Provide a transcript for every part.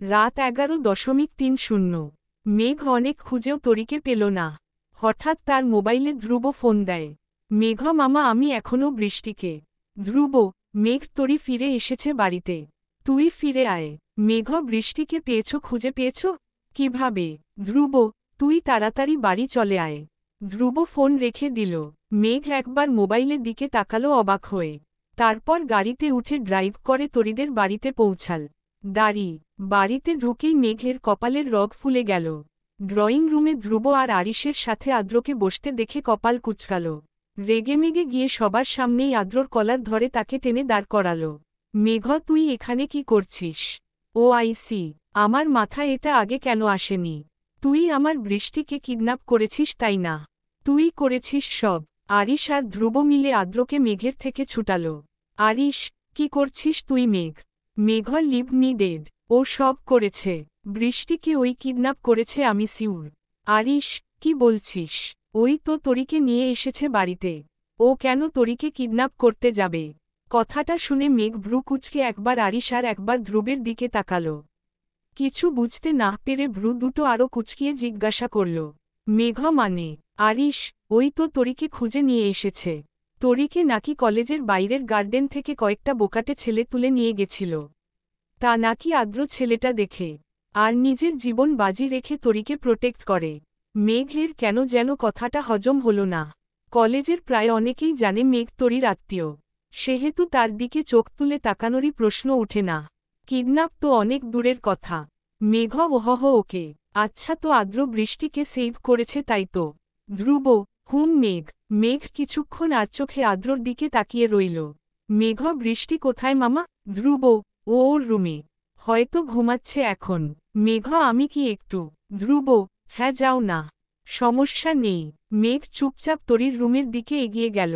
রাত 11:30। মেঘ অনেক খুঁজেও তরিকে পেল না। হঠাৎ তার মোবাইলে ধ্রুব ফোন দেয়। মেঘ মামা, আমি এখনও বৃষ্টিকে। ধ্রুব, মেঘ তরি ফিরে এসেছে বাড়িতে। তুই ফিরে আয়। মেঘ, বৃষ্টিকে খুঁজে পেয়েছ? কিভাবে? ধ্রুব, তুই তাড়াতাড়ি বাড়ি চলে আয়। ধ্রুব ফোন রেখে দিল। মেঘ একবার মোবাইলের দিকে তাকালো অবাক হয়ে। তারপর গাড়িতে উঠে ড্রাইভ করে তরিদের বাড়িতে পৌঁছাল। বাড়িতে ঢুকেই মেঘের কপালের রগ ফুলে গেল। ড্রয়িং রুমে ধ্রুব আর আরিশের সাথে আদ্রকে বসতে দেখে কপাল কুঁচকাল। রেগেমেগে গিয়ে সবার সামনেই আদ্রর কলার ধরে তাকে টেনে দাঁড় করাল। মেঘ, তুই এখানে কি করছিস? ও আইসি, আমার মাথায় এটা আগে কেন আসেনি। তুই আমার বৃষ্টিকে কিডন্যাপ করেছিস, তাই না? তুই করেছিস সব। আরিশ আর ধ্রুব মিলে আদ্রকে মেঘের থেকে ছুটাল। আরিশ, কি করছিস তুই? মেঘ, লিভ মি ডেড। ও সব করেছে। বৃষ্টিকে ওই কিডন্যাপ করেছে, আমি সিউর। আরিশ, কি বলছিস? ওই তো তরিকে নিয়ে এসেছে বাড়িতে। ও কেন তরিকে কিডন্যাপ করতে যাবে? কথাটা শুনে মেঘ ভ্রু কুঁচকে একবার আরিশ আর একবার ধ্রুবের দিকে তাকাল। কিছু বুঝতে না পেরে ভ্রু দুটো আরও কুঁচকিয়ে জিজ্ঞাসা করল, মেঘ মানে? আরিশ, ওই তো তরিকে খুঁজে নিয়ে এসেছে। তরিকে নাকি কলেজের বাইরের গার্ডেন থেকে কয়েকটা বোকাটে ছেলে তুলে নিয়ে গেছিল। তা নাকি আদ্র ছেলেটা দেখে আর নিজের জীবন বাজি রেখে তরিকে প্রোটেক্ট করে। মেঘের কেন যেন কথাটা হজম হল না। কলেজের প্রায় অনেকেই জানে মেঘ তরির আত্মীয়। সেহেতু তার দিকে চোখ তুলে তাকানোরই প্রশ্ন ওঠে না। কিডন্যাপ তো অনেক দূরের কথা। মেঘ, ওহহ, ওকে। আচ্ছা, তো আদ্র বৃষ্টিকে সেভ করেছে, তাই তো? ধ্রুব, হুম। মেঘ কিছুক্ষণ আর চোখে আদ্রর দিকে তাকিয়ে রইল। মেঘ, বৃষ্টি কোথায় মামা? ধ্রুব, ও ওর রুমে। হয়তো ঘুমাচ্ছে এখন। মেঘ, আমি কি একটু? ধ্রুব, হ্যাঁ, যাও না। সমস্যা নেই। মেঘ চুপচাপ তরির রুমের দিকে এগিয়ে গেল।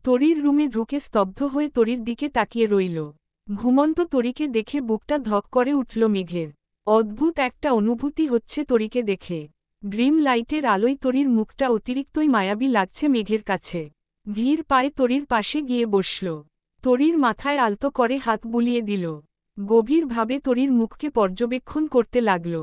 তরির রুমে ঢুকে স্তব্ধ হয়ে তরির দিকে তাকিয়ে রইল। ঘুমন্ত তরিকে দেখে বুকটা ধক করে উঠল মেঘের। অদ্ভুত একটা অনুভূতি হচ্ছে তরিকে দেখে। ড্রিম লাইটের আলোয় তরির মুখটা অতিরিক্তই মায়াবী লাগছে মেঘের কাছে। ধীর পায়ে তরির পাশে গিয়ে বসল। তরির মাথায় আলতো করে হাত বুলিয়ে দিল। গভীরভাবে তরির মুখকে পর্যবেক্ষণ করতে লাগল।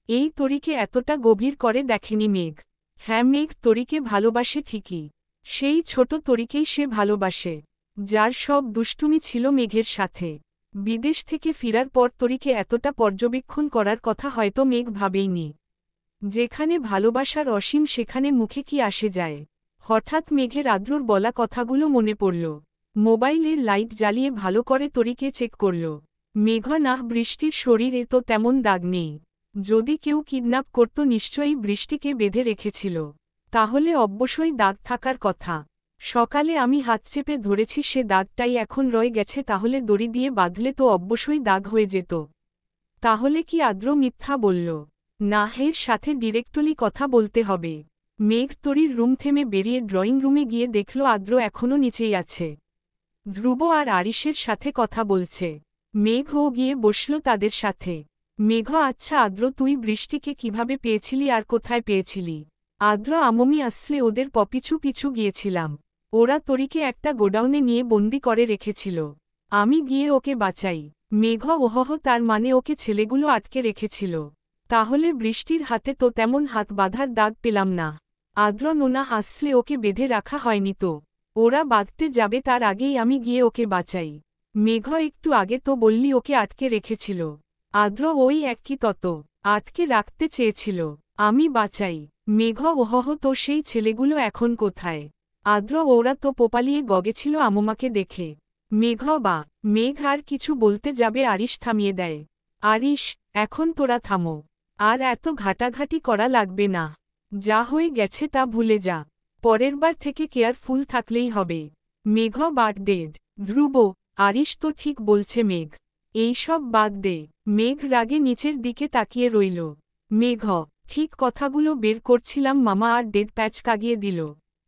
এই তরিকে এতটা গভীর করে দেখেনি মেঘ। হ্যাঁ, মেঘ তরিকে ভালোবাসে ঠিকই। সেই ছোট তরিকেই সে ভালোবাসে, যার সব দুষ্টুমি ছিল মেঘের সাথে। বিদেশ থেকে ফিরার পর তরিকে এতটা পর্যবেক্ষণ করার কথা হয়তো মেঘ ভাবেইনি। যেখানে ভালোবাসার অসীম, সেখানে মুখে কি আসে যায়। হঠাৎ মেঘের আদ্রর বলা কথাগুলো মনে পড়ল। মোবাইলের লাইট জ্বালিয়ে ভালো করে তরিকে চেক করল। মেঘ, না, বৃষ্টির শরীরে তো তেমন দাগ নেই। যদি কেউ কিডন্যাপ করত নিশ্চয়ই বৃষ্টিকে বেঁধে রেখেছিল। তাহলে অবশ্যই দাগ থাকার কথা। সকালে আমি হাত চেপে ধরেছি, সে দাগটাই এখন রয়ে গেছে। তাহলে দড়ি দিয়ে বাঁধলে তো অবশ্যই দাগ হয়ে যেত। তাহলে কি আদ্র মিথ্যা বলল? না, এর সাথে ডিরেক্টলি কথা বলতে হবে। মেঘ তরির রুম থেমে বেরিয়ে ড্রয়িং রুমে গিয়ে দেখল আদ্র এখনও নিচেই আছে। ধ্রুব আর আরিশের সাথে কথা বলছে। মেঘও গিয়ে বসল তাদের সাথে। মেঘ, আচ্ছা আদ্র, তুই বৃষ্টিকে কিভাবে পেয়েছিলি আর কোথায় পেয়েছিলি? আদ্র, আমি আসলে ওদের পিছু পিছু গিয়েছিলাম। ওরা তরিকে একটা গোডাউনে নিয়ে বন্দি করে রেখেছিল। আমি গিয়ে ওকে বাঁচাই। মেঘ, ওহহ, তার মানে ওকে ছেলেগুলো আটকে রেখেছিল। তাহলে বৃষ্টির হাতে তো তেমন হাত বাঁধার দাগ পেলাম না। আদ্র, নোনা, আসলে ওকে বেঁধে রাখা হয়নি তো। ওরা বাঁধতে যাবে তার আগেই আমি গিয়ে ওকে বাঁচাই। মেঘ, একটু আগে তো বললি ওকে আটকে রেখেছিল। আদ্র, ওই একই তত। আটকে রাখতে চেয়েছিল, আমি বাঁচাই। মেঘ, ওহহ, তো সেই ছেলেগুলো এখন কোথায়? আদ্র, ওরা তো পোপালিয়ে গগেছিল আম্মাকে দেখে। মেঘ আর কিছু বলতে যাবে আরিশ থামিয়ে দেয়। আরিশ, এখন তোরা থামো। আর এত ঘাটাঘাটি করা লাগবে না। যা হয়ে গেছে তা ভুলে যা। পরের বার থেকে কেয়ারফুল থাকলেই হবে। মেঘ, বাট ডেড। ধ্রুব, আরিশ তো ঠিক বলছে মেঘ। এইসব বাদ দে। মেঘ রাগে নিচের দিকে তাকিয়ে রইল। মেঘ, ঠিক কথাগুলো বের করছিলাম মামা আর ডেড প্যাচ কাগিয়ে দিল।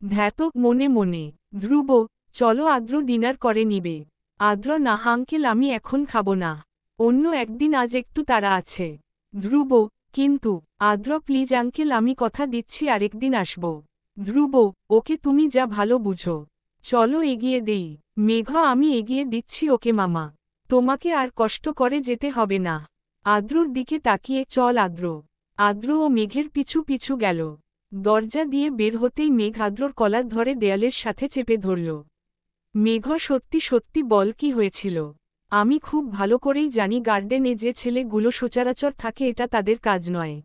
ধ্যাতক মনে মনে। ধ্রুব, চলো আদ্র ডিনার করে নিবে। আদ্র, না আঙ্কেল, আমি এখন খাবো না। অন্য একদিন, আজ একটু তাড়া আছে। ধ্রুব, কিন্তু আদ্র, প্লিজ আঙ্কেল, আমি কথা দিচ্ছি আরেকদিন আসব। ধ্রুব, ওকে, তুমি যা ভালো বুঝো। চলো এগিয়ে দেই। মেঘ, আমি এগিয়ে দিচ্ছি ওকে মামা। তোমাকে আর কষ্ট করে যেতে হবে না। আদ্রর দিকে তাকিয়ে চল আদ্র। আদ্র ও মেঘের পিছু পিছু গেল। দরজা দিয়ে বের হতেই মেঘ আদ্রর কলার ধরে দেয়ালের সাথে চেপে ধরল। মেঘ সত্যি সত্যি বল কি হয়েছিল? আমি খুব ভালো করেই জানি গার্ডেনে যে ছেলেগুলো সচরাচর থাকে এটা তাদের কাজ নয়।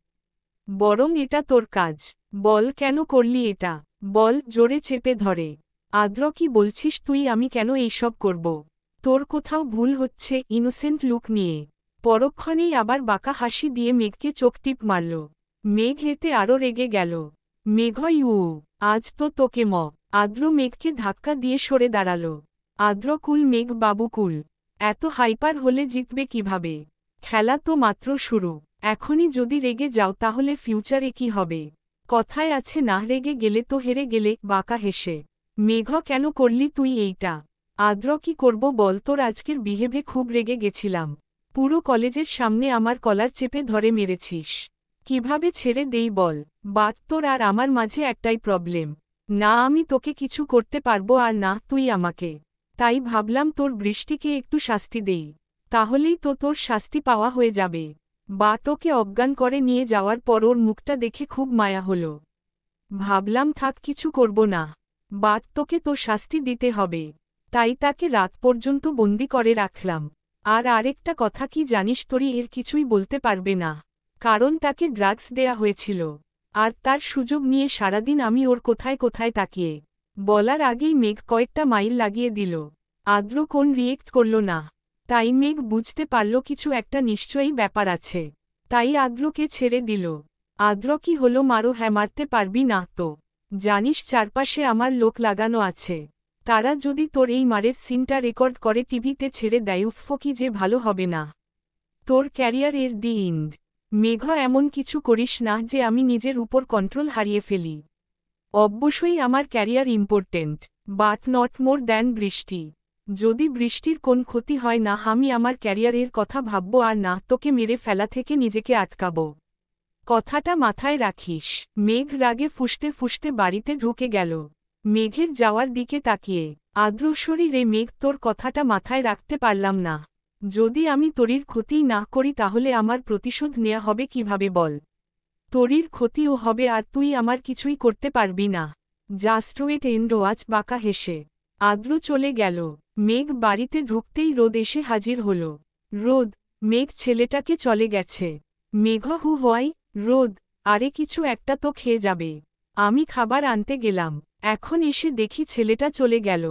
বরং এটা তোর কাজ। বল কেন করলি এটা? বল, জোরে চেপে ধরে। আদ্র কি বলছিস তুই? আমি কেন এইসব করব? তোর কোথাও ভুল হচ্ছে। ইনোসেন্ট লুক নিয়ে পরক্ষণেই আবার বাঁকা হাসি দিয়ে মেঘকে চোখ টিপ মারল। মেঘ এতে আরও রেগে গেল। মেঘ ইউ, আজ তো তোকে আদ্র মেঘকে ধাক্কা দিয়ে সরে দাঁড়াল। আদ্র কুল মেঘ বাবু কুল। এত হাইপার হলে জিতবে কিভাবে? খেলা তো মাত্র শুরু। এখনই যদি রেগে যাও তাহলে ফিউচারে কি হবে? কথায় আছে না, রেগে গেলে তো হেরে গেলে। বাঁকা হেসে, মেঘ কেন করলি তুই এইটা? আদ্র কি করব বল? তোর আজকের বিহেভে খুব রেগে গেছিলাম। পুরো কলেজের সামনে আমার কলার চেপে ধরে মেরেছিস। কিভাবে ছেড়ে দেই বল? বাট তোর আর আমার মাঝে একটাই প্রবলেম। না আমি তোকে কিছু করতে পারবো আর না তুই আমাকে। তাই ভাবলাম তোর বৃষ্টিকে একটু শাস্তি দেই, তাহলেই তো তোর শাস্তি পাওয়া হয়ে যাবে। বাট ওকে অজ্ঞান করে নিয়ে যাওয়ার পর ওর মুখটা দেখে খুব মায়া হলো। ভাবলাম থাক কিছু করব না, বাট তোকে তো শাস্তি দিতে হবে। তাই তাকে রাত পর্যন্ত বন্দি করে রাখলাম। আর আরেকটা কথা কি জানিস? তোরই এর কিছুই বলতে পারবে না, কারণ তাকে ড্রাগস দেয়া হয়েছিল। আর তার সুযোগ নিয়ে সারাদিন আমি ওর কোথায় কোথায় তাকিয়ে। বলার আগেই মেঘ কয়েকটা মাইল লাগিয়ে দিল। আদ্র কোন রিয়েক্ট করল না। তাই মেঘ বুঝতে পারল কিছু একটা নিশ্চয়ই ব্যাপার আছে। তাই আদ্রকে ছেড়ে দিল। আদ্র কি হলো? মারো। হ্যাঁ, মারতে পারবি না তো? জানিস চারপাশে আমার লোক লাগানো আছে। তারা যদি তোর এই মারের সিনটা রেকর্ড করে টিভিতে ছেড়ে দেয়, উফ কি যে ভালো হবে না। তোর ক্যারিয়ার এর দি এন্ড। মেঘ এমন কিছু করিস না যে আমি নিজের উপর কন্ট্রোল হারিয়ে ফেলি। অবশ্যই আমার career important, but not more than বৃষ্টি। যদি বৃষ্টির কোন ক্ষতি হয় না, আমি আমার ক্যারিয়ারের কথা ভাবব আর না তোকে মেরে ফেলা থেকে নিজেকে আটকাব। কথাটা মাথায় রাখিস। মেঘ রাগে ফুঁসতে ফুঁসতে বাড়িতে ঢুকে গেল। মেঘের যাওয়ার দিকে তাকিয়ে, আদ্র শরীরে মেঘ তোর কথাটা মাথায় রাখতে পারলাম না। যদি আমি তোরির ক্ষতি না করি তাহলে আমার প্রতিশোধ নেয়া হবে কিভাবে বল? তোরির ক্ষতিও হবে আর তুই আমার কিছুই করতে পারবি না। Just wait and watch. বাঁকা হেসে আদ্র চলে গেল। মেঘ বাড়িতে ঢুকতেই রোদ এসে হাজির হল। রোদ, মেঘ ছেলেটাকে চলে গেছে। মেঘ হু হয়। রোদ, আরে কিছু একটা তো খেয়ে যাবে। আমি খাবার আনতে গেলাম, এখন এসে দেখি ছেলেটা চলে গেল।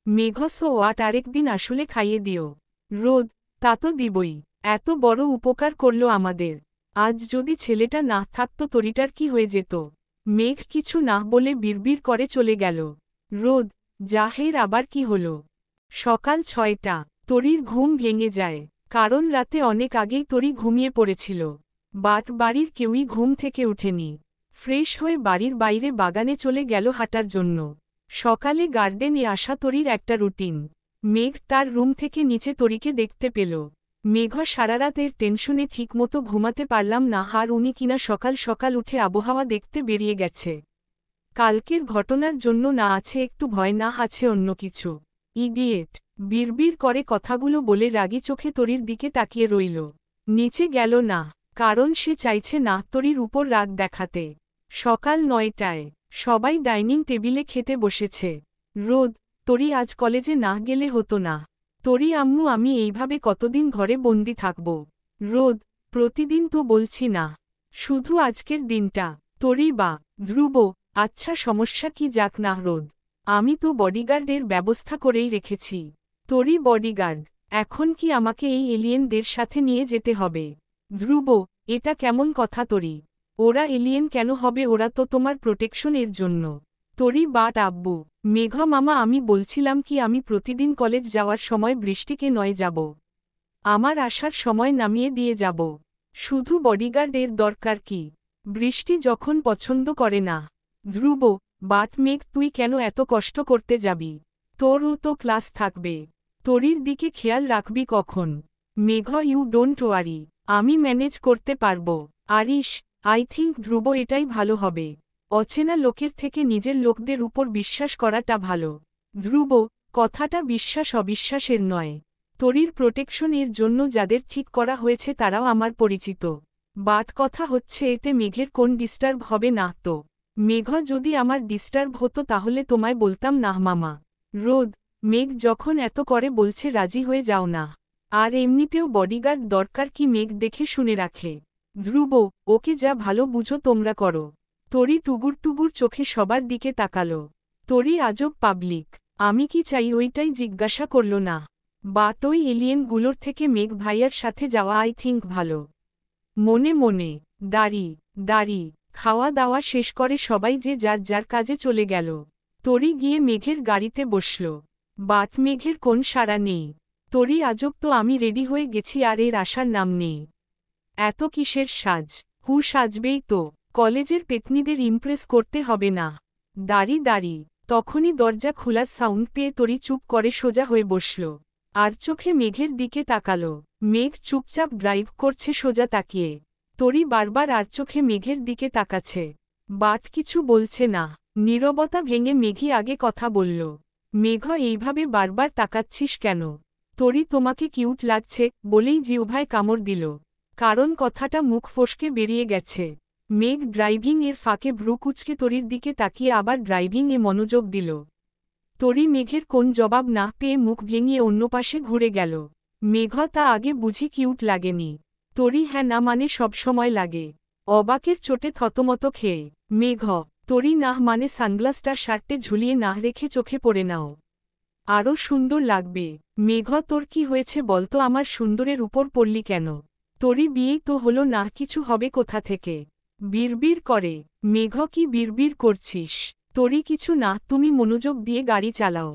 মেঘ সো ওয়াট, আরেকদিন আসলে খাইয়ে দিও। রোদ, তা তো দিবই। এত বড় উপকার করল আমাদের। আজ যদি ছেলেটা না থাকতো তরিটার কি হয়ে যেত? মেঘ কিছু না বলে বিড়বিড় করে চলে গেল। রোদ, জাহের আবার কি হল? সকাল 6টা। তরির ঘুম ভেঙে যায়, কারণ রাতে অনেক আগেই তরি ঘুমিয়ে পড়েছিল। বাট বাড়ির কেউই ঘুম থেকে উঠেনি। ফ্রেশ হয়ে বাড়ির বাইরে বাগানে চলে গেল হাঁটার জন্য। সকালে গার্ডেনে আসা তরির একটা রুটিন। মেঘ তার রুম থেকে নিচে তরিকে দেখতে পেল। মেঘ সারারাতের টেনশনে ঠিকমতো ঘুমাতে পারলাম না, আর উনি কিনা সকাল সকাল উঠে আবহাওয়া দেখতে বেরিয়ে গেছে। কালকের ঘটনার জন্য না আছে একটু ভয়, না আছে অন্য কিছু। ইডিয়েট, বিড়বিড় করে কথাগুলো বলে রাগী চোখে তরির দিকে তাকিয়ে রইল। নিচে গেল না, কারণ সে চাইছে না তরির উপর রাগ দেখাতে। সকাল 9টায় সবাই ডাইনিং টেবিলে খেতে বসেছে। রোদ, তরি আজ কলেজে না গেলে হতো না? তরি আম্মু, আমি এইভাবে কতদিন ঘরে বন্দি থাকব? রোদ, প্রতিদিন তো বলছি না, শুধু আজকের দিনটা। তরি বা ধ্রুব, আচ্ছা সমস্যা কি? যাক না রোদ, আমি তো বডিগার্ডের ব্যবস্থা করেই রেখেছি। তরি বডিগার্ড? এখন কি আমাকে এই এলিয়েনদের সাথে নিয়ে যেতে হবে? ধ্রুব, এটা কেমন কথা তরি? ওরা এলিয়েন কেন হবে? ওরা তো তোমার প্রোটেকশনের জন্য। তরি বাট আব্বু, মেঘ মামা, আমি বলছিলাম কি আমি প্রতিদিন কলেজ যাওয়ার সময় বৃষ্টিকে নয় যাব, আমার আসার সময় নামিয়ে দিয়ে যাব। শুধু বডিগার্ডের দরকার কি? বৃষ্টি যখন পছন্দ করে না। ধ্রুব, বাট মেঘ, তুই কেন এত কষ্ট করতে যাবি? তোরও তো ক্লাস থাকবে। তরির দিকে খেয়াল রাখবি কখন? মেঘ ইউ ডোন্ট ওয়ারি, আমি ম্যানেজ করতে পারব। আরিশ, আই থিঙ্ক ধ্রুব এটাই ভালো হবে। অচেনা লোকের থেকে নিজের লোকদের উপর বিশ্বাস করাটা ভালো। ধ্রুব, কথাটা বিশ্বাস অবিশ্বাসের নয়। তরির প্রোটেকশন এর জন্য যাদের ঠিক করা হয়েছে তারাও আমার পরিচিত। বাট কথা হচ্ছে এতে মেঘের কোন ডিস্টার্ব হবে না তো? মেঘ যদি আমার ডিস্টার্ব হতো তাহলে তোমায় বলতাম না মামা। রোদ, মেঘ যখন এত করে বলছে রাজি হয়ে যাও না। আর এমনিতেও বডিগার্ড দরকার কি মেঘ দেখে শুনে রাখে। ধ্রুব, ওকে যা ভালো বুঝো তোমরা করো। তরি টুগুর টুগুর চোখে সবার দিকে তাকালো। তরি আজব পাবলিক, আমি কি চাই ওইটাই জিজ্ঞাসা করল না। বাট ওই এলিয়েনগুলোর থেকে মেঘ ভাইয়ার সাথে যাওয়া আই থিঙ্ক ভালো। মনে মনে দাড়ি দাড়ি খাওয়া দাওয়া শেষ করে সবাই যে যার যার কাজে চলে গেল। তরি গিয়ে মেঘের গাড়িতে বসল। বাট মেঘের কোন সাড়া নেই। তরি আজব তো, আমি রেডি হয়ে গেছি আর এর আসার নাম নেই। এত কিসের সাজ? সাজবেই তো, কলেজের পেতনিদের ইমপ্রেস করতে হবে না। দাড়ি দাড়ি তখনই দরজা খোলার সাউন্ড পেয়ে তরি চুপ করে সোজা হয়ে বসল। আর চোখে মেঘের দিকে তাকালো। মেঘ চুপচাপ ড্রাইভ করছে সোজা তাকিয়ে। তরি বারবার আর চোখে মেঘের দিকে তাকাচ্ছে। বাট কিছু বলছে না। নীরবতা ভেঙে মেঘই আগে কথা বলল। মেঘ, এইভাবে বারবার তাকাচ্ছিস কেন? তরি, তোমাকে কিউট লাগছে বলেই জিহ্বায় কামড় দিল। কারণ কথাটা মুখ ফসকে বেরিয়ে গেছে। মেঘ ড্রাইভিং এর ফাঁকে ভ্রু কুঁচকে তরির দিকে তাকিয়ে আবার ড্রাইভিং এ মনোযোগ দিল। তরি মেঘের কোন জবাব না পেয়ে মুখ ভেঙিয়ে অন্য পাশে ঘুরে গেল। মেঘ, তা আগে বুঝি কিউট লাগেনি? তরি, হ্যাঁ না মানে সবসময় লাগে। অবাকের চোটে থতমত খেয়ে। মেঘ, তরি, না মানে সানগ্লাসটা শার্টে ঝুলিয়ে না রেখে চোখে পড়ে নাও। আরও সুন্দর লাগবে। মেঘ, তোর কি হয়েছে বলতো, আমার সুন্দরের উপর পড়লি কেন? তরি, বিয়েই তো হলো না, কিছু হবে কোথা থেকে? বিড়বিড় করে। মেঘ, কি বিড়বিড় করছিস? তরি, কিছু না, তুমি মনোযোগ দিয়ে গাড়ি চালাও।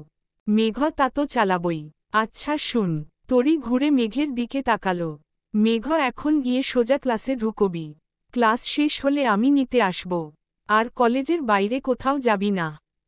মেঘ, তা তো চালাবই। আচ্ছা শুন। তরি ঘুরে মেঘের দিকে তাকালো। মেঘ, এখন গিয়ে সোজা ক্লাসে ঢুকবি। ক্লাস শেষ হলে আমি নিতে আসব। আর কলেজের বাইরে কোথাও যাবি না।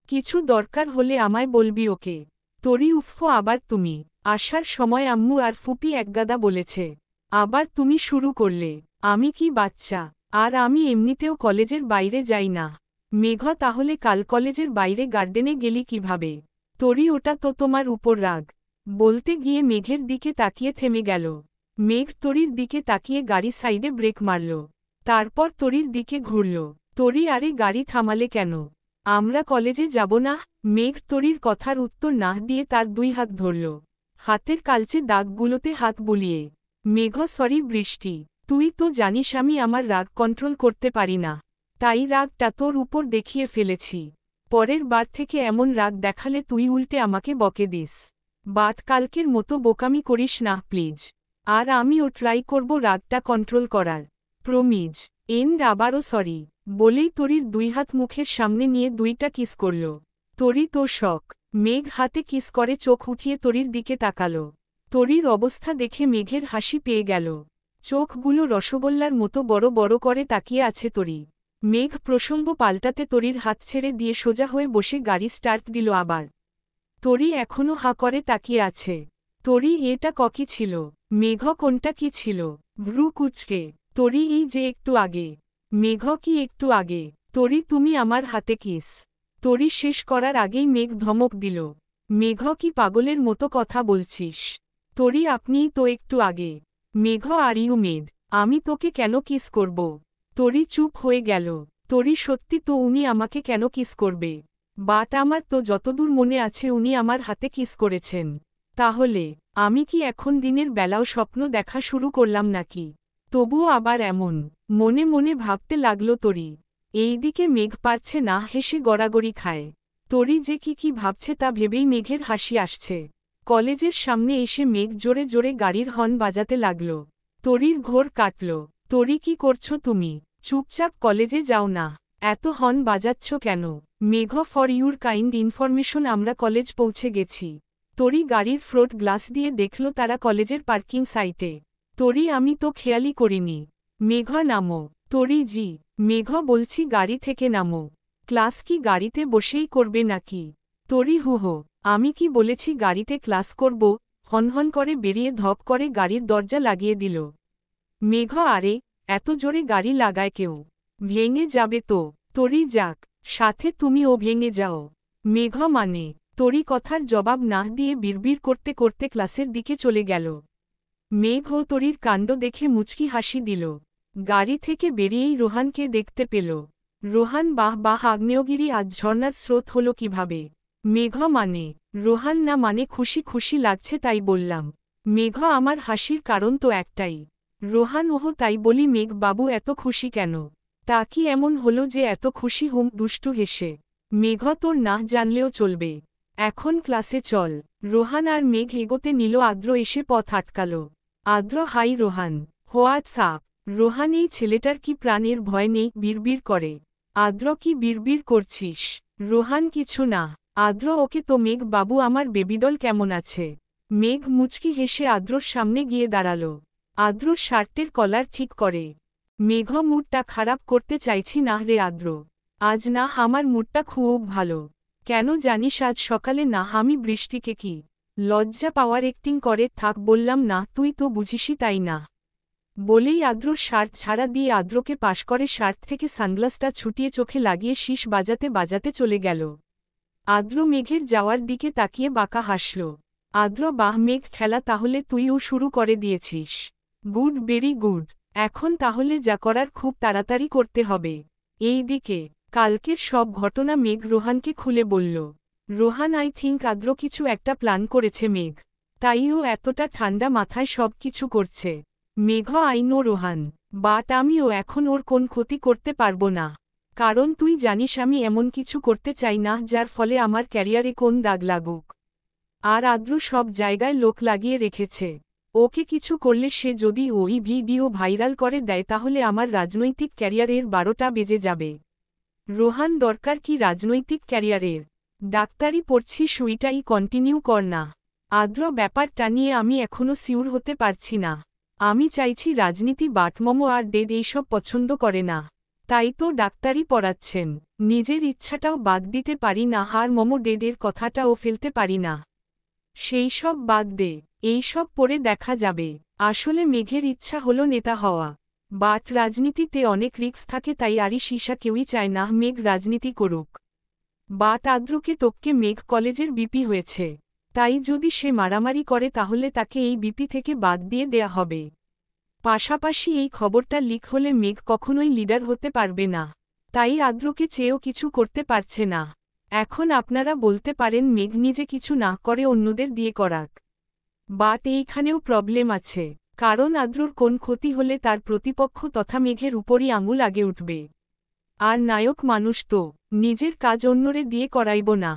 কিছু দরকার হলে আমায় বলবি ওকে। তরি, উফ্ফ, আবার তুমি? আসার সময় আম্মু আর ফুপি একগাদা বলেছে। আবার তুমি শুরু করলে। আমি কি বাচ্চা? আর আমি এমনিতেও কলেজের বাইরে যাই না। মেঘ, তাহলে কাল কলেজের বাইরে গার্ডেনে গেলি কিভাবে? তরি, ওটা তো তোমার উপর রাগ। বলতে গিয়ে মেঘের দিকে তাকিয়ে থেমে গেল। মেঘ তরির দিকে তাকিয়ে গাড়ি সাইডে ব্রেক মারল। তারপর তরির দিকে ঘুরল। তরি, আরে গাড়ি থামালে কেন? আমরা কলেজে যাব না? মেঘ তরির কথার উত্তর না দিয়ে তার দুই হাত ধরল। হাতের কালচে দাগগুলোতে হাত বুলিয়ে। মেঘ, সরি বৃষ্টি, তুই তো জানিস আমি আমার রাগ কন্ট্রোল করতে পারি না। তাই রাগটা তোর উপর দেখিয়ে ফেলেছি। পরের বার থেকে এমন রাগ দেখালে তুই উল্টে আমাকে বকে দিস। বাট কালকের মতো বোকামি করিস না প্লিজ। আর আমিও ট্রাই করব রাগটা কন্ট্রোল করার। প্রমিজ। এন্ড আবারও সরি। বলেই তরির দুই হাত মুখের সামনে নিয়ে দুইটা কিস করল। তরি তো শখ। মেঘ হাতে কিস করে চোখ উঠিয়ে তরির দিকে তাকালো। তরির অবস্থা দেখে মেঘের হাসি পেয়ে গেল। চোখগুলো রসগোল্লার মতো বড় বড় করে তাকিয়ে আছে তরি। মেঘ প্রসঙ্গ পাল্টাতে তরির হাত ছেড়ে দিয়ে সোজা হয়ে বসে গাড়ি স্টার্ট দিল আবার। তরি এখনও হা করে তাকিয়ে আছে। তরি, এটা ককি ছিল? মেঘ, কোনটা কি ছিল? ভ্রু কুচকে। তরি, এই যে একটু আগে। মেঘ, কি একটু আগে? তরি, তুমি আমার হাতে কিস। তরি শেষ করার আগেই মেঘ ধমক দিল। মেঘ, কি পাগলের মতো কথা বলছিস? তরি, আপনিই তো একটু আগে। মেঘ, আর ইউ মেড। আমি তোকে কেন কিস করব? তরি চুপ হয়ে গেল। তরি, সত্যি তো উনি আমাকে কেন কিস করবে? বাট আমার তো যতদূর মনে আছে উনি আমার হাতে কিস করেছেন। তাহলে আমি কি এখন দিনের বেলাও স্বপ্ন দেখা শুরু করলাম নাকি? তবুও আবার এমন। মনে মনে ভাবতে লাগল তরি। এইদিকে মেঘ পারছে না হেসে গড়াগড়ি খায়। তরি যে কি ভাবছে তা ভেবেই মেঘের হাসি আসছে। কলেজের সামনে এসে মেঘ জোরে জোরে গাড়ির হর্ন বাজাতে লাগল। তরির ঘোর কাটল। তরি, কি করছো তুমি? চুপচাপ কলেজে যাও না। এত হর্ন বাজাচ্ছ কেন? মেঘ, ফর ইউর কাইন্ড ইনফরমেশন আমরা কলেজ পৌঁছে গেছি। তরি গাড়ির ফ্রন্ট গ্লাস দিয়ে দেখল তারা কলেজের পার্কিং সাইটে। তরি, আমি তো খেয়ালই করিনি। মেঘ, নামো। তরি, জি। মেঘ, বলছি গাড়ি থেকে নামো। ক্লাস কি গাড়িতে বসেই করবে নাকি? তরি, হুহো, আমি কি বলেছি গাড়িতে ক্লাস করব? হনহন করে বেরিয়ে ধপ করে গাড়ির দরজা লাগিয়ে দিল। মেঘ, আরে এত জোরে গাড়ি লাগায় কেউ? ভেঙে যাবে তো। তরি, যাক, সাথে তুমিও ভেঙে যাও। মেঘ, মানে? তরি কথার জবাব না দিয়ে বিড়বিড় করতে করতে ক্লাসের দিকে চলে গেল। মেঘ ও তরির কাণ্ড দেখে মুচকি হাসি দিল। গাড়ি থেকে বেরিয়েই রোহানকে দেখতে পেল। রোহান বাহ বাহ আগ্নেয়গিরি আজ ঝর্ণার স্রোত হল কিভাবে? মেঘ মানে? রোহান না মানে খুশি খুশি লাগছে তাই বললাম। মেঘ আমার হাসির কারণ তো একটাই। রোহান ওহ তাই বলি মেঘ বাবু এত খুশি কেন? তা কি এমন হলো যে এত খুশি হুম দুষ্টু হেসে? মেঘ তোর না জানলেও চলবে। এখন ক্লাসে চল। রোহান আর মেঘ এগোতে নিল আদ্র এসে পথ আটকাল। আদ্র হাই রোহান। হোয়াটসঅ্যাপ? রোহান এই ছেলেটার কি প্রাণের ভয় নেই বিড়বিড় করে। আদ্র কি বিড়বিড় করছিস? রোহান কিছু না। আদ্র ওকে তো মেঘ বাবু আমার বেবিডল কেমন আছে? মেঘ মুচকি হেসে আদ্রর সামনে গিয়ে দাঁড়াল। আদ্রর শার্টের কলার ঠিক করে। মেঘ মুডটা খারাপ করতে চাইছি না রে আদ্র। আজ না আমার মুডটা খুব ভালো। কেন জানিস আজ সকালে না আমি বৃষ্টিকে কি লজ্জা পাওয়ার অ্যাক্টিং করে থাক বললাম না তুই তো বুঝিসই তাই না। বলেই আদ্রর শার্ট ছাড়া দিয়ে আদ্রকে পাশ করে শার্ট থেকে সানগ্লাসটা ছুটিয়ে চোখে লাগিয়ে শীষ বাজাতে বাজাতে চলে গেল। আদ্র মেঘের যাওয়ার দিকে তাকিয়ে বাঁকা হাসল। আদ্র বাহ মেঘ খেলা তাহলে তুইও শুরু করে দিয়েছিস। Good very good. এখন তাহলে যা করার খুব তাড়াতাড়ি করতে হবে। এই দিকে কালকের সব ঘটনা মেঘ রোহানকে খুলে বলল। রোহান আই থিঙ্ক আদ্র কিছু একটা প্ল্যান করেছে মেঘ, তাই ও এতটা ঠান্ডা মাথায় সব কিছু করছে। মেঘ আই নো রোহান, বাট আমিও এখন ওর কোন ক্ষতি করতে পারবো না। কারণ তুই জানিস আমি এমন কিছু করতে চাই না যার ফলে আমার ক্যারিয়ারে কোন দাগ লাগুক। আর আদ্র সব জায়গায় লোক লাগিয়ে রেখেছে। ওকে কিছু করলে সে যদি ওই ভিডিও ভাইরাল করে দেয় তাহলে আমার রাজনৈতিক ক্যারিয়ারের 12টা বেজে যাবে। রোহান দরকার কি রাজনৈতিক ক্যারিয়ারের? ডাক্তারি পড়ছি সুইটাই কন্টিনিউ কর না। আদ্র ব্যাপারটা নিয়ে আমি এখনও সিউর হতে পারছি না। আমি চাইছি রাজনীতি বাটমমো আর ডেড এইসব পছন্দ করে না। তাই তো ডাক্তারি পড়াচ্ছেন। নিজের ইচ্ছাটাও বাদ দিতে পারি না আর মমো ডেডের কথাটাও ফেলতে পারি না। সেই সব বাদ দে, এইসব পড়ে দেখা যাবে। আসলে মেঘের ইচ্ছা হলো নেতা হওয়া। বাট রাজনীতিতে অনেক রিস্ক থাকে তাই আরই সীসা কেউই চায় না মেঘ রাজনীতি করুক। বাট আদ্রকে টপকে মেঘ কলেজের বিপি হয়েছে। তাই যদি সে মারামারি করে তাহলে তাকে এই বিপি থেকে বাদ দিয়ে দেয়া হবে। পাশাপাশি এই খবরটা লিক হলে মেঘ কখনোই লিডার হতে পারবে না। তাই আদ্রকে চেয়েও কিছু করতে পারছে না। এখন আপনারা বলতে পারেন মেঘ নিজে কিছু না করে অন্যদের দিয়ে করাক। বাট এইখানেও প্রবলেম আছে, কারণ আদ্রর কোন ক্ষতি হলে তার প্রতিপক্ষ তথা মেঘের উপরই আঙুল আগে উঠবে। আর নায়ক মানুষ তো নিজের কাজ অন্যরে দিয়ে করাইব না।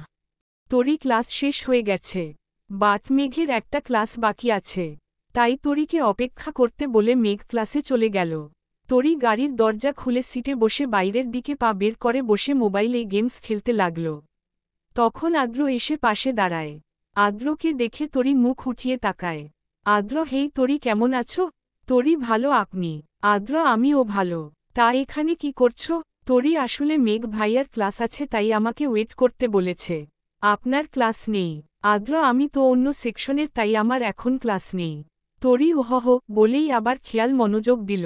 তরি ক্লাস শেষ হয়ে গেছে, বাট মেঘের একটা ক্লাস বাকি আছে। তাই তরিকে অপেক্ষা করতে বলে মেঘ ক্লাসে চলে গেল। তরি গাড়ির দরজা খুলে সিটে বসে বাইরের দিকে পা বের করে বসে মোবাইলে গেমস খেলতে লাগল। তখন আদ্র এসে পাশে দাঁড়ায়। আদ্রকে দেখে তরি মুখ উঠিয়ে তাকায়। আদ্র হেই তরি কেমন আছো? তরি ভালো আপনি? আদ্র আমিও ভালো। তা এখানে কি করছো? তরি আসলে মেঘ ভাইয়ার ক্লাস আছে তাই আমাকে ওয়েট করতে বলেছে। আপনার ক্লাস নেই? আদ্র আমি তো অন্য সেকশনের তাই আমার এখন ক্লাস নেই। তরি ওহহ বলেই আবার খেয়াল মনোযোগ দিল।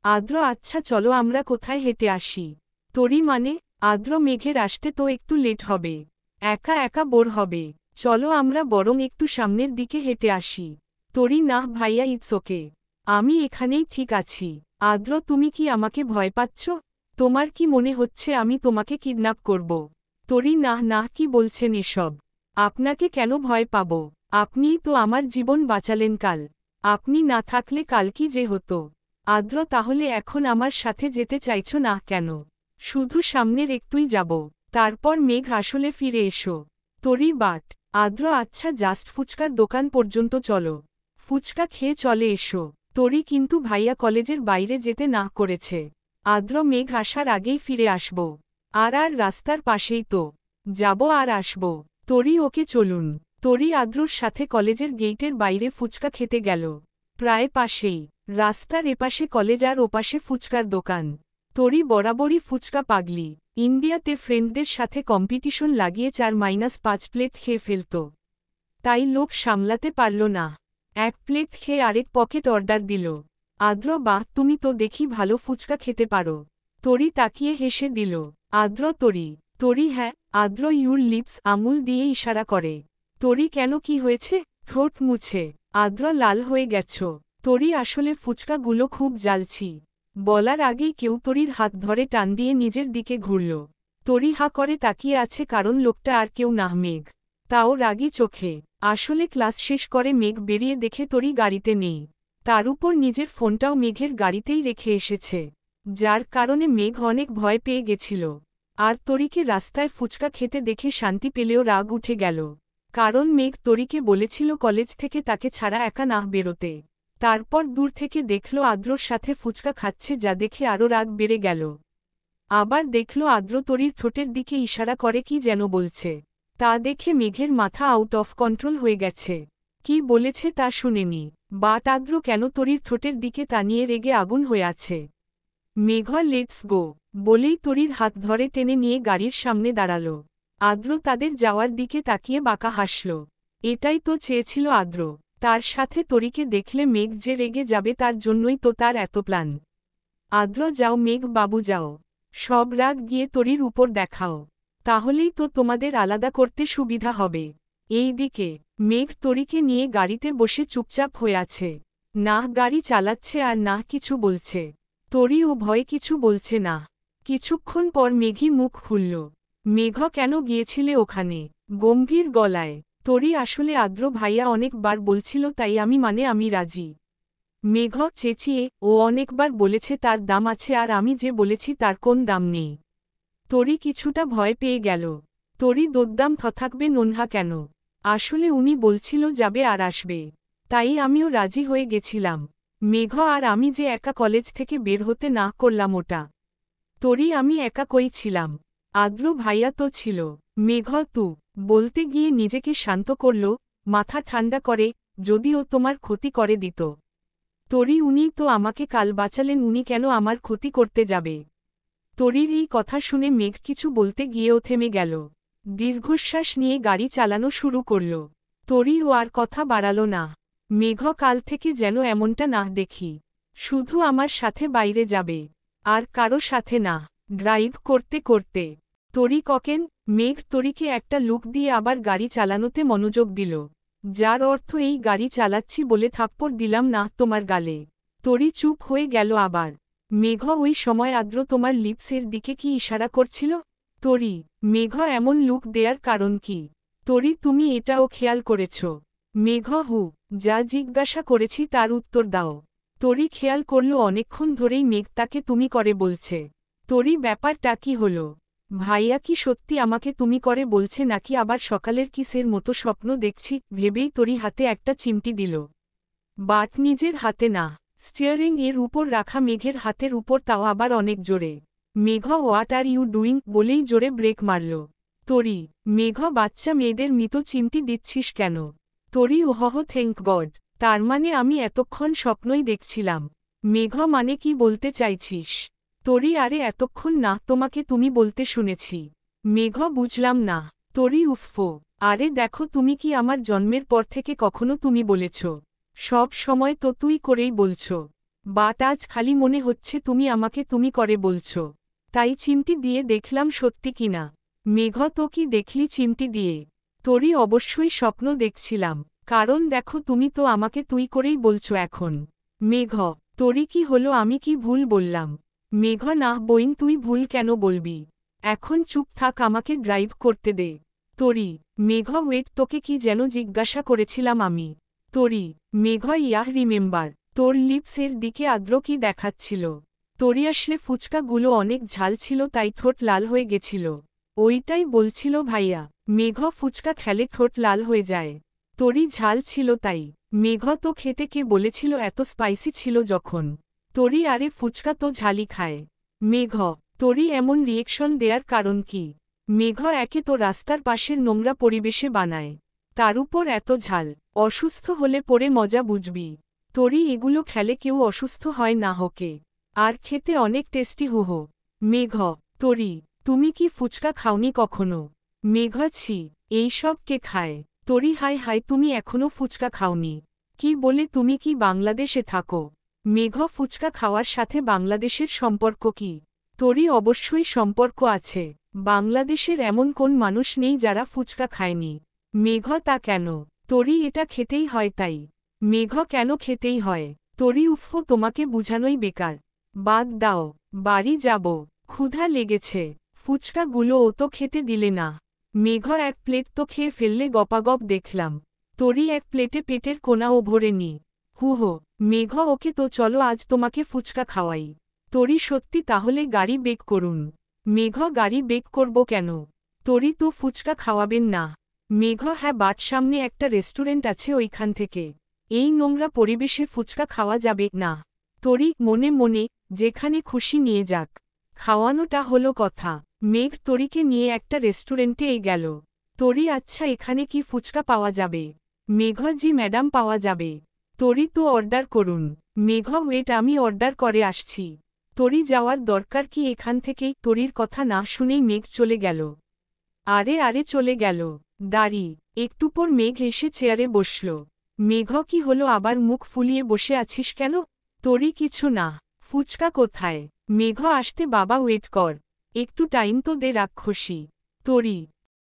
আদ্র আচ্ছা চলো আমরা কোথায় হেঁটে আসি। তরি মানে? আদ্র মেঘের আসতে তো একটু লেট হবে। একা একা বোর হবে। চলো আমরা বরং একটু সামনের দিকে হেঁটে আসি। তরি না ভাইয়া ইটস ওকে, আমি এখানেই ঠিক আছি। আদ্র তুমি কি আমাকে ভয় পাচ্ছ? তোমার কি মনে হচ্ছে আমি তোমাকে কিডন্যাপ করব? তরি না না কি বলছেন এসব? আপনাকে কেন ভয় পাব? আপনিই তো আমার জীবন বাঁচালেন কাল। আপনি না থাকলে কাল কি যে হতো? আদ্র তাহলে এখন আমার সাথে যেতে চাইছ না কেন? শুধু সামনের একটুই যাব, তারপর মেঘ আসলে ফিরে এসো। তরি বাট আদ্র আচ্ছা জাস্ট ফুচকার দোকান পর্যন্ত চলো, ফুচকা খেয়ে চলে এসো। তরি কিন্তু ভাইয়া কলেজের বাইরে যেতে না করেছে। আদ্র মেঘ আসার আগেই ফিরে আসব। আর রাস্তার পাশেই তো, যাব আর আসব। তরি ওকে চলুন। তরি আদ্রর সাথে কলেজের গেইটের বাইরে ফুচকা খেতে গেল। প্রায় পাশেই রাস্তার এপাশে কলেজ আর ওপাশে ফুচকার দোকান। তরি বরাবরই ফুচকা পাগলি। ইন্ডিয়াতে ফ্রেন্ডদের সাথে কম্পিটিশন লাগিয়ে 4-5 প্লেট খেয়ে ফেলত। তাই লোভ সামলাতে পারল না, এক প্লেট খেয়ে আরেক পকেট অর্ডার দিল। আদ্র বাহ তুমি তো দেখি ভালো ফুচকা খেতে পারো। তরি তাকিয়ে হেসে দিল। আদ্র তরি তরি হ্যাঁ। আদ্র ইউর লিপস আঙুল দিয়ে ইশারা করে। তরি কেন কি হয়েছে? ঠোঁট মুছে। আদ্র লাল হয়ে গেছ। তরি আসলে ফুচকাগুলো খুব জ্বালছি। বলার আগেই কেউ তরির হাত ধরে টান দিয়ে নিজের দিকে ঘুরল। তরি হা করে তাকিয়ে আছে কারণ লোকটা আর কেউ না, মেঘ। তাও রাগী চোখে। আসলে ক্লাস শেষ করে মেঘ বেরিয়ে দেখে তরি গাড়িতে নেই। তার উপর নিজের ফোনটাও মেঘের গাড়িতেই রেখে এসেছে, যার কারণে মেঘ অনেক ভয় পেয়ে গেছিল। আর তরিকে রাস্তায় ফুচকা খেতে দেখে শান্তি পেলেও রাগ উঠে গেল, কারণ মেঘ তরিকে বলেছিল কলেজ থেকে তাকে ছাড়া একা না বেরোতে। তারপর দূর থেকে দেখল আদ্রর সাথে ফুচকা খাচ্ছে, যা দেখে আরও রাগ বেড়ে গেল। আবার দেখল আদ্র তরির ঠোঁটের দিকে ইশারা করে কি যেন বলছে। তা দেখে মেঘের মাথা আউট অফ কন্ট্রোল হয়ে গেছে। কি বলেছে তা শুনেনি, বাট আদ্র কেন তরির ঠোঁটের দিকে তা নিয়ে রেগে আগুন হয়ে আছে। মেঘ লেটস গো বলেই তরির হাত ধরে টেনে নিয়ে গাড়ির সামনে দাঁড়াল। আদ্র তাদের যাওয়ার দিকে তাকিয়ে বাঁকা হাসল। এটাই তো চেয়েছিল আদ্র। তার সাথে তরিকে দেখলে মেঘ যে রেগে যাবে, তার জন্যই তো তার এত প্ল্যান। আদ্র যাও মেঘ বাবু যাও, সব রাগ গিয়ে তরির উপর দেখাও, তাহলেই তো তোমাদের আলাদা করতে সুবিধা হবে। এই দিকে মেঘ তরিকে নিয়ে গাড়িতে বসে চুপচাপ হয়ে আছে। না গাড়ি চালাচ্ছে আর না কিছু বলছে। তরি ও ভয়ে কিছু বলছে না। কিছুক্ষণ পর মেঘি মুখ খুলল। মেঘ কেন গিয়েছিলে ওখানে? গম্ভীর গলায়। তরি আসলে আদ্র ভাইয়া অনেকবার বলছিল তাই আমি রাজি। মেঘ চেঁচিয়ে ও অনেকবার বলেছে তার দাম আছে আর আমি যে বলেছি তার কোন দাম নেই। তরি কিছুটা ভয় পেয়ে গেল। তরি দোদ্দাম থাকবে নন্হা কেন? আসলে উনি বলছিল যাবে আর আসবে, তাই আমিও রাজি হয়ে গেছিলাম। মেঘ আর আমি যে একা কলেজ থেকে বের হতে না করলাম ওটা। তরি আমি একা কই ছিলাম? আদ্র ভাইয়া তো ছিল। মেঘ তু বলতে গিয়ে নিজেকে শান্ত করল, মাথা ঠান্ডা করে, যদিও তোমার ক্ষতি করে দিত। তরি উনি তো আমাকে কাল বাঁচালেন, উনি কেন আমার ক্ষতি করতে যাবে? তরির এই কথা শুনে মেঘ কিছু বলতে গিয়েও থেমে গেল। দীর্ঘশ্বাস নিয়ে গাড়ি চালানো শুরু করল। তরি ও আর কথা বাড়াল না। মেঘ কাল থেকে যেন এমনটা না দেখি, শুধু আমার সাথে বাইরে যাবে, আর কারো সাথে না। ড্রাইভ করতে করতে তরি ককেন। মেঘ তরিকে একটা লুক দিয়ে আবার গাড়ি চালানোতে মনোযোগ দিল, যার অর্থ এই গাড়ি চালাচ্ছি বলে থাপ্পড় দিলাম না তোমার গালে। তরি চুপ হয়ে গেল আবার। মেঘ ওই সময় আদ্র তোমার লিপসের দিকে কি ইশারা করছিল? তরি মেঘ এমন লুক দেয়ার কারণ কি? তরি তুমি এটাও খেয়াল করেছ? মেঘ হু যা জিজ্ঞাসা করেছি তার উত্তর দাও। তরি খেয়াল করল অনেকক্ষণ ধরেই মেঘ তাকে তুমি করে বলছে। তরি ব্যাপারটা কি হলো? ভাইয়া কি সত্যি আমাকে তুমি করে বলছে নাকি আবার সকালের কিসের মতো স্বপ্ন দেখছি ভেবেই তরি হাতে একটা চিমটি দিল। বাট নিজের হাতে না, স্টিয়ারিং এর উপর রাখা মেঘের হাতের উপর, তাও আবার অনেক জোরে। মেঘ হোয়াট আর ইউ ডুইং বলেই জোরে ব্রেক মারল। তরি মেঘ বাচ্চা মেয়েদের মৃত চিমটি দিচ্ছিস কেন? তরি ওহহ থ্যাঙ্ক গড, তার মানে আমি এতক্ষণ স্বপ্নই দেখছিলাম। মেঘ মানে কি বলতে চাইছিস? তরি আরে এতক্ষণ না, তোমাকে তুমি বলতে শুনেছি। মেঘ বুঝলাম না। তরি উফফো আরে দেখো, তুমি কি আমার জন্মের পর থেকে কখনো তুমি বলেছ? সব সময় তো তুই করেই বলছ, বাট আজ খালি মনে হচ্ছে তুমি আমাকে তুমি করে বলছ, তাই চিমটি দিয়ে দেখলাম সত্যি কিনা। মেঘ তো কি দেখলি চিমটি দিয়ে? তরি অবশ্যই স্বপ্ন দেখছিলাম, কারণ দেখো তুমি তো আমাকে তুই করেই বলছ এখন। মেঘ তরি কি হলো, আমি কি ভুল বললাম? মেঘ না বইন, তুই ভুল কেন বলবি? এখন চুপ থাক, আমাকে ড্রাইভ করতে দে। তরি মেঘ ওয়েট, তোকে কি যেন জিজ্ঞাসা করেছিলাম আমি? তরি মেঘ ইয়াহ রিমেম্বার। তোর লিপসের দিকে আদ্র কি দেখাচ্ছিল? তরি আসলে ফুচকাগুলো অনেক ঝাল ছিল তাই ঠোঁট লাল হয়ে গেছিল। ওইটাই বলছিল ভাইয়া। মেঘ ফুচকা খেলে ঠোঁট লাল হয়ে যায়। তরি ঝাল ছিল তাই। মেঘ তো খেতে কে বলেছিল এত স্পাইসি ছিল যখন? তরি আরে ফুচকা তো ঝালই খায়। মেঘ তরি এমন রিয়েকশন দেয়ার কারণ কি? মেঘ একে তো রাস্তার পাশের নোংরা পরিবেশে বানায়, তার উপর এত ঝাল। অসুস্থ হলে পরে মজা বুঝবি। তরি এগুলো খেলে কেউ অসুস্থ হয় না হোকে, আর খেতে অনেক টেস্টি হুহো। মেঘ তরি তুমি কি ফুচকা খাওনি কখনো? মেঘ ছি এইসব কে খায়? তরি হাই হাই, তুমি এখনো ফুচকা খাওনি? কি বলে, তুমি কি বাংলাদেশে থাকো? মেঘ ফুচকা খাওয়ার সাথে বাংলাদেশের সম্পর্ক কি? তরি অবশ্যই সম্পর্ক আছে। বাংলাদেশের এমন কোন মানুষ নেই যারা ফুচকা খায়নি। মেঘ তা কেন? তরি এটা খেতেই হয় তাই। মেঘ কেন খেতেই হয়? তরি উফো তোমাকে বুঝানোই বেকার। বাদ দাও, বাড়ি যাব, ক্ষুধা লেগেছে। ফুচকাগুলো ও তো খেতে দিলে না। মেঘ এক প্লেট তো খেয়ে ফেললে গপাগপ দেখলাম। তরি এক প্লেটে পেটের কোনাও ভরেনি। হুহো, মেঘ ওকে তো চলো আজ তোমাকে ফুচকা খাওয়াই। তরি সত্যি তাহলে গাড়ি বেক করুন। মেঘ গাড়ি বেক করব কেন? তরি তো ফুচকা খাওয়াবেন না। মেঘ হ্যাঁ বাট সামনে একটা রেস্টুরেন্ট আছে ওইখান থেকে এই নোংরা পরিবেশে ফুচকা খাওয়া যাবে না। তরি মনে মনে যেখানে খুশি নিয়ে যাক, খাওয়ানোটা হলো কথা। মেঘ তরিকে নিয়ে একটা রেস্টুরেন্টে গেল। তরি আচ্ছা এখানে কি ফুচকা পাওয়া যাবে? মেঘ জি ম্যাডাম পাওয়া যাবে। তরি তো অর্ডার করুন। মেঘ ওয়েট আমি অর্ডার করে আসছি। তরি যাওয়ার দরকার কি এখান থেকেই? তরির কথা না শুনেই মেঘ চলে গেল। আরে আরে চলে গেল। দাঁড়ি, একটু পর মেঘ এসে চেয়ারে বসল। মেঘ কি হলো আবার মুখ ফুলিয়ে বসে আছিস কেন? তরি কিছু না। ফুচকা কোথায়? মেঘ আসতে বাবা ওয়েট কর। একটু টাইম তো দে রাক্ষসী। তরি